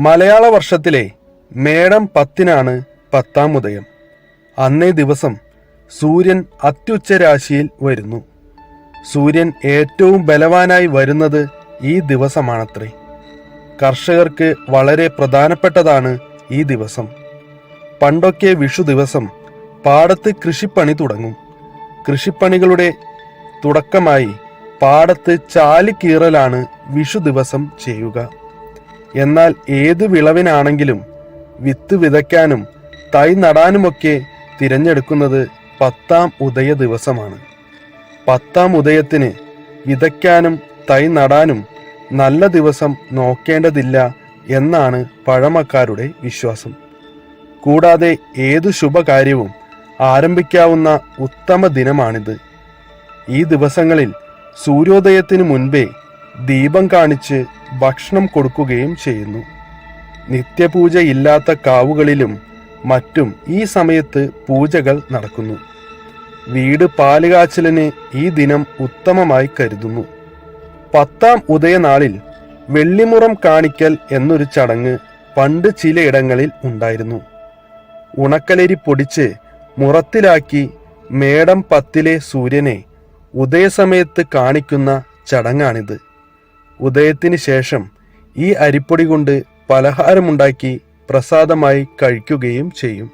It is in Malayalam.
മലയാള വർഷത്തിലെ മേടം 10-നാണ് 10-ാം ഉദയം. അന്നേ ദിവസം സൂര്യൻ അത്യുച്ച രാശിയിൽ വരുന്നു. സൂര്യൻ ഏറ്റവും ബലവാനായി വരുന്നത് ഈ ദിവസമാണത്രേ. കർഷകർക്ക് വളരെ പ്രധാനപ്പെട്ടതാണ് ഈ ദിവസം. പണ്ടൊക്കെ വിഷു ദിവസം പാടത്ത് കൃഷിപ്പണി തുടങ്ങും. കൃഷിപ്പണികളുടെ തുടക്കമായി പാടത്ത് ചാലിക്കീറലാണ് വിഷു ദിവസം ചെയ്യുക. എന്നാൽ ഏത് വിളവിനാണെങ്കിലും വിത്ത് വിതയ്ക്കാനും തൈ നടാനുമൊക്കെ തിരഞ്ഞെടുക്കുന്നത് 10-ാം ഉദയ ദിവസമാണ്. 10-ാം ഉദയത്തിന് വിതയ്ക്കാനും തൈ നടാനും നല്ല ദിവസം നോക്കേണ്ടതില്ല എന്നാണ് പഴമക്കാരുടെ വിശ്വാസം. കൂടാതെ ഏതു ശുഭകാര്യവും ആരംഭിക്കാവുന്ന ഉത്തമ ദിനമാണിത്. ഈ ദിവസങ്ങളിൽ സൂര്യോദയത്തിന് മുൻപേ ദീപം കാണിച്ച് ഭക്ഷണം കൊടുക്കുകയും ചെയ്യുന്നു. നിത്യപൂജയില്ലാത്ത കാവുകളിലും മറ്റും ഈ സമയത്ത് പൂജകൾ നടക്കുന്നു. വീട് പാലുകാച്ചലിന് ഈ ദിനം ഉത്തമമായി കരുതുന്നു. 10-ാം ഉദയനാളിൽ വെള്ളിമുറം കാണിക്കൽ എന്നൊരു ചടങ്ങ് പണ്ട് ചിലയിടങ്ങളിൽ ഉണ്ടായിരുന്നു. ഉണക്കലരി പൊടിച്ച് മുറത്തിലാക്കി മേടം 10-ലെ സൂര്യനെ ഉദയസമയത്ത് കാണിക്കുന്ന ചടങ്ങാണിത്. ഉദയത്തിന് ശേഷം ഈ അരിപ്പൊടി കൊണ്ട് പലഹാരമുണ്ടാക്കി പ്രസാദമായി കഴിക്കുകയും ചെയ്യും.